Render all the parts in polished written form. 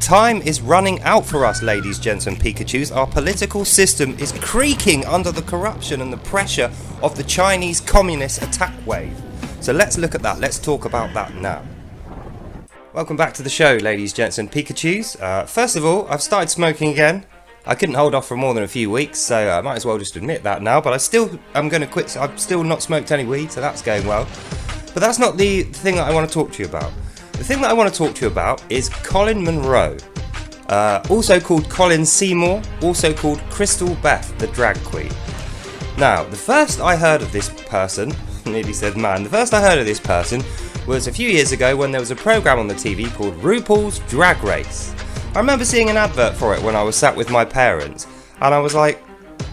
Time is running out for us, ladies, gents and Pikachus. Our political system is creaking under the corruption and the pressure of the Chinese communist attack wave. So let's look at that. Let's talk about that now. Welcome back to the show, ladies, gents and Pikachus. First of all, I've started smoking again. I couldn't hold off for more than a few weeks, so I might as well just admit that now. But I'm going to quit. I've still not smoked any weed, so that's going well. But that's not the thing that I want to talk to you about. The thing that I want to talk to you about is Colin Monroe, also called Colin Seymour, also called Crystal Beth, the drag queen. Now, the first I heard of this person, nearly said man, the first I heard of this person was a few years ago when there was a programme on the TV called RuPaul's Drag Race. I remember seeing an advert for it when I was sat with my parents, and I was like,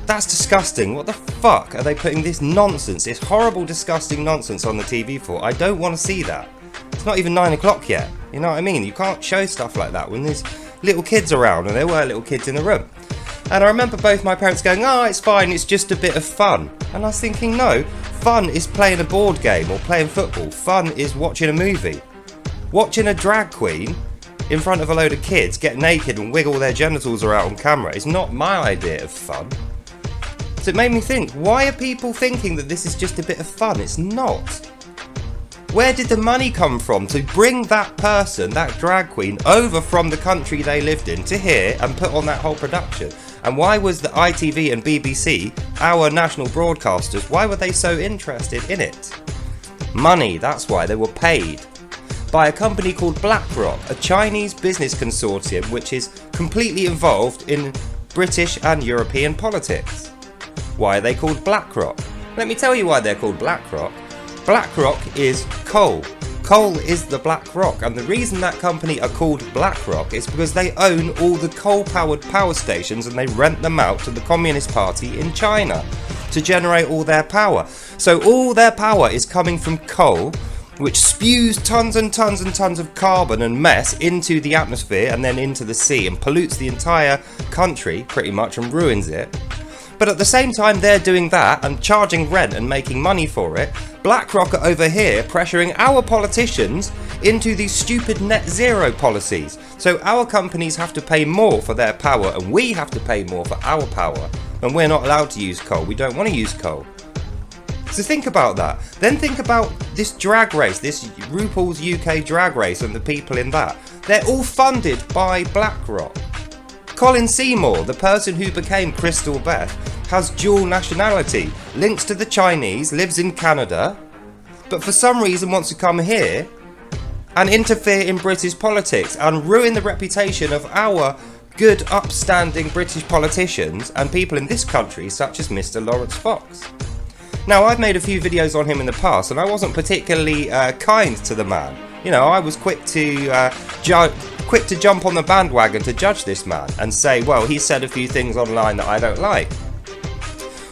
that's disgusting. What the fuck are they putting this nonsense, this horrible, disgusting nonsense on the TV for? I don't want to see that. It's not even 9 o'clock yet. You know what I mean? You can't show stuff like that when there's little kids around, and there were little kids in the room. And I remember both my parents going, oh, it's fine, it's just a bit of fun. And I was thinking, no, fun is playing a board game or playing football. Fun is watching a movie. Watching a drag queen in front of a load of kids get naked and wiggle their genitals around on camera is not my idea of fun. So it made me think, why are people thinking that this is just a bit of fun? It's not. Where did the money come from to bring that person, that drag queen, over from the country they lived in to here and put on that whole production? And why was the ITV and BBC, our national broadcasters, why were they so interested in it? Money, that's why. They were paid by a company called BlackRock, a Chinese business consortium which is completely involved in British and European politics. Why are they called BlackRock? Let me tell you why they're called BlackRock. BlackRock is coal. Coal is the black rock, and the reason that company are called BlackRock is because they own all the coal-powered power stations and they rent them out to the Communist Party in China to generate all their power. So all their power is coming from coal, which spews tons and tons and tons of carbon and mess into the atmosphere and then into the sea and pollutes the entire country pretty much and ruins it. But at the same time they're doing that and charging rent and making money for it, BlackRock are over here pressuring our politicians into these stupid net zero policies. So our companies have to pay more for their power and we have to pay more for our power. And we're not allowed to use coal. We don't want to use coal. So think about that. Then think about this drag race, this RuPaul's UK drag race and the people in that. They're all funded by BlackRock. Colin Seymour, the person who became Crystal Beth, has dual nationality, links to the Chinese, lives in Canada, but for some reason wants to come here and interfere in British politics and ruin the reputation of our good, upstanding British politicians and people in this country, such as Mr. Lawrence Fox. Now, I've made a few videos on him in the past, and I wasn't particularly kind to the man. You know, I was quick to jump on the bandwagon to judge this man and say, well, he said a few things online that I don't like.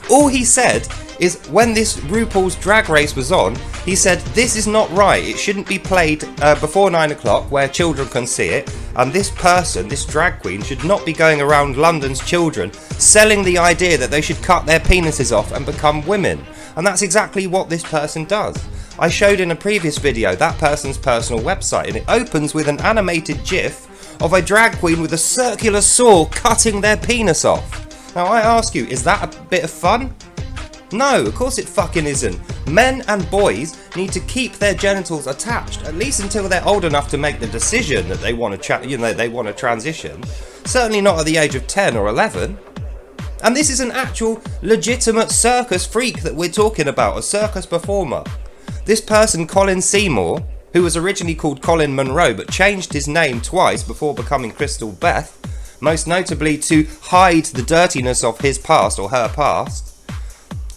All he said is when this RuPaul's Drag Race was on, he said, this is not right. It shouldn't be played before 9 o'clock where children can see it. And this person, this drag queen, should not be going around London's children selling the idea that they should cut their penises off and become women. And that's exactly what this person does. I showed in a previous video that person's personal website, and it opens with an animated GIF of a drag queen with a circular saw cutting their penis off. Now I ask you, is that a bit of fun? No, of course it fucking isn't. Men and boys need to keep their genitals attached, at least until they're old enough to make the decision that they want to they want to transition. Certainly not at the age of 10 or 11. And this is an actual legitimate circus freak that we're talking about, a circus performer. This person, Colin Seymour, who was originally called Colin Monroe but changed his name twice before becoming Crystal Beth, most notably to hide the dirtiness of his past or her past.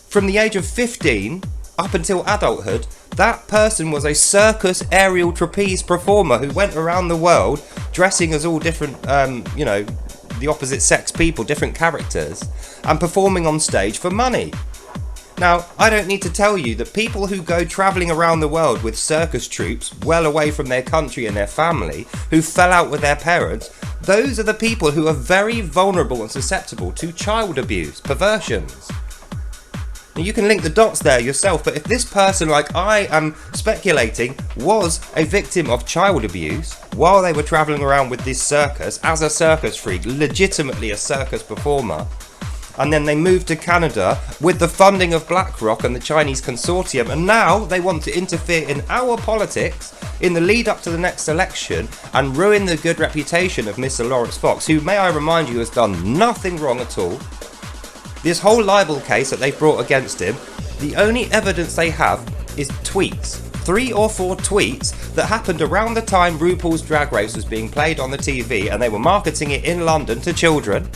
From the age of 15 up until adulthood, that person was a circus aerial trapeze performer who went around the world dressing as all different, the opposite sex people, different characters, and performing on stage for money. Now, I don't need to tell you that people who go travelling around the world with circus troupes, well away from their country and their family, who fell out with their parents, those are the people who are very vulnerable and susceptible to child abuse, perversions. You can link the dots there yourself, but if this person, like I am speculating, was a victim of child abuse while they were travelling around with this circus as a circus freak, legitimately a circus performer, and then they moved to Canada with the funding of BlackRock and the Chinese consortium, and now they want to interfere in our politics in the lead up to the next election and ruin the good reputation of Mr. Lawrence Fox, who, may I remind you, has done nothing wrong at all. This whole libel case that they've brought against him, the only evidence they have is tweets. 3 or 4 tweets that happened around the time RuPaul's Drag Race was being played on the TV, and they were marketing it in London to children.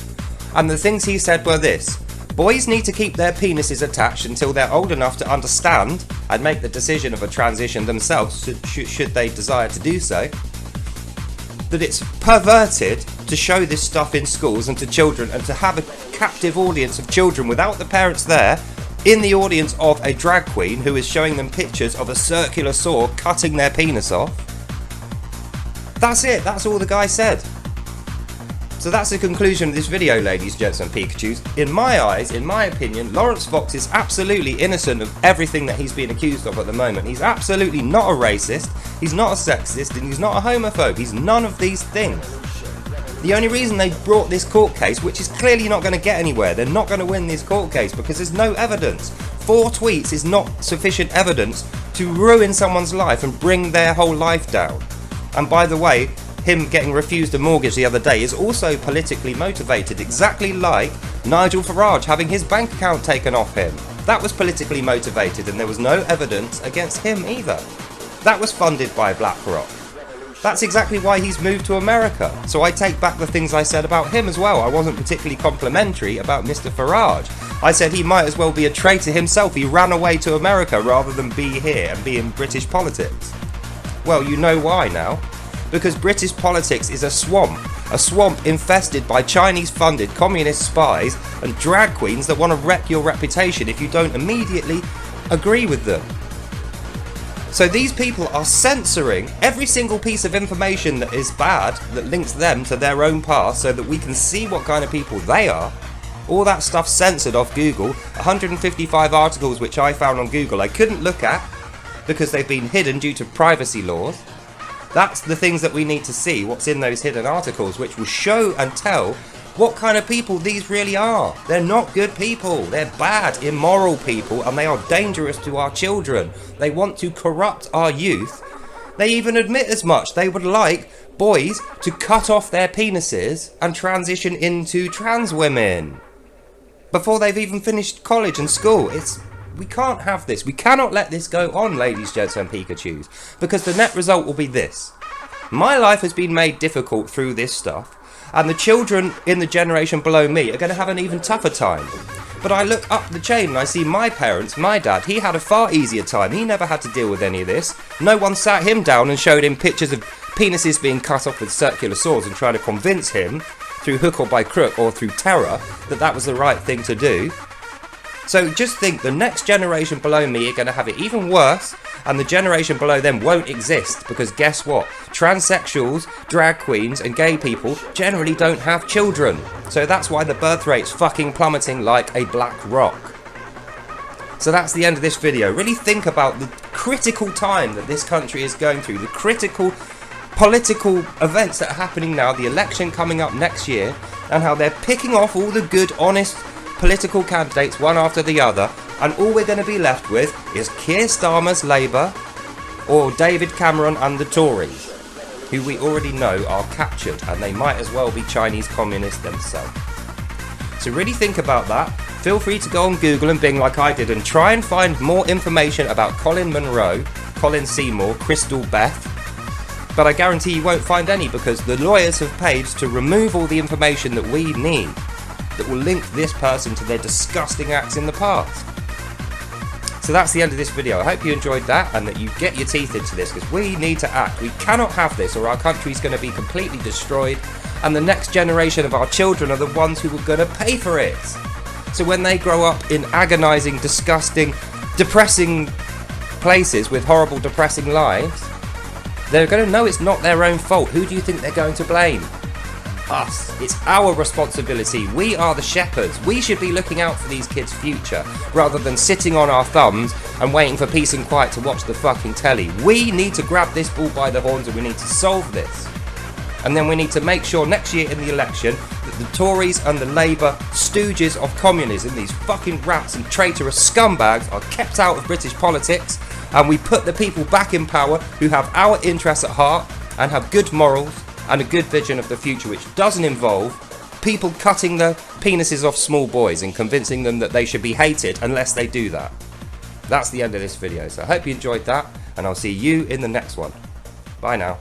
And the things he said were this: boys need to keep their penises attached until they're old enough to understand and make the decision of a transition themselves, should they desire to do so. That it's perverted to show this stuff in schools and to children, and to have a captive audience of children without the parents there, in the audience of a drag queen who is showing them pictures of a circular saw cutting their penis off. That's it, that's all the guy said. So that's the conclusion of this video, ladies, gents and Pikachus. In my eyes, in my opinion, Lawrence Fox is absolutely innocent of everything that he's being accused of at the moment. He's absolutely not a racist, he's not a sexist, and he's not a homophobe. He's none of these things. The only reason they brought this court case, which is clearly not going to get anywhere, they're not going to win this court case because there's no evidence. 4 tweets is not sufficient evidence to ruin someone's life and bring their whole life down. And by the way, him getting refused a mortgage the other day is also politically motivated, exactly like Nigel Farage having his bank account taken off him. That was politically motivated, and there was no evidence against him either. That was funded by BlackRock. That's exactly why he's moved to America. So I take back the things I said about him as well. I wasn't particularly complimentary about Mr. Farage. I said he might as well be a traitor himself. He ran away to America rather than be here and be in British politics. Well, you know why now. Because British politics is a swamp infested by Chinese-funded communist spies and drag queens that want to wreck your reputation if you don't immediately agree with them. So these people are censoring every single piece of information that is bad, that links them to their own past, so that we can see what kind of people they are. All that stuff censored off Google. 155 articles which I found on Google I couldn't look at because they've been hidden due to privacy laws. That's the things that we need to see, what's in those hidden articles, which will show and tell what kind of people these really are. They're not good people, they're bad, immoral people, and they are dangerous to our children. They want to corrupt our youth. They even admit as much. They would like boys to cut off their penises and transition into trans women before they've even finished college and school. We can't have this. We cannot let this go on, ladies, gents and Pikachus, because the net result will be this. My life has been made difficult through this stuff, and the children in the generation below me are going to have an even tougher time. But I look up the chain and I see my parents, my dad, he had a far easier time. He never had to deal with any of this. No one sat him down and showed him pictures of penises being cut off with circular saws and trying to convince him, through hook or by crook or through terror, that that was the right thing to do. So just think, the next generation below me are going to have it even worse, and the generation below them won't exist, because guess what? Transsexuals, drag queens and gay people generally don't have children. So that's why the birth rate's fucking plummeting like a black rock. So that's the end of this video. Really think about the critical time that this country is going through, the critical political events that are happening now, the election coming up next year, and how they're picking off all the good, honest political candidates one after the other, and all we're going to be left with is Keir Starmer's Labour or David Cameron and the Tories, who we already know are captured, and they might as well be Chinese communists themselves. So really think about that. Feel free to go on Google and Bing like I did and try and find more information about Colin Monroe, Colin Seymour, Crystal Beth, but I guarantee you won't find any, because the lawyers have paid to remove all the information that we need that will link this person to their disgusting acts in the past. So that's the end of this video. I hope you enjoyed that and that you get your teeth into this, because we need to act. We cannot have this, or our country's going to be completely destroyed, and the next generation of our children are the ones who are going to pay for it. So when they grow up in agonising, disgusting, depressing places with horrible, depressing lives, they're going to know it's not their own fault. Who do you think they're going to blame? us. It's our responsibility. We are the shepherds. We should be looking out for these kids' future rather than sitting on our thumbs and waiting for peace and quiet to watch the fucking telly. We need to grab this bull by the horns and we need to solve this. And then we need to make sure next year in the election that the Tories and the Labour stooges of communism, these fucking rats and traitorous scumbags, are kept out of British politics, and we put the people back in power who have our interests at heart and have good morals and a good vision of the future, which doesn't involve people cutting the penises off small boys and convincing them that they should be hated unless they do that. That's the end of this video, so I hope you enjoyed that, and I'll see you in the next one. Bye now.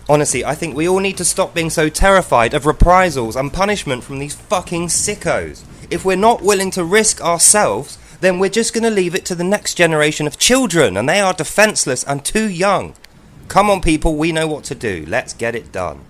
Honestly, I think we all need to stop being so terrified of reprisals and punishment from these fucking sickos. If we're not willing to risk ourselves, then we're just going to leave it to the next generation of children, and they are defenceless and too young. Come on people, we know what to do. Let's get it done.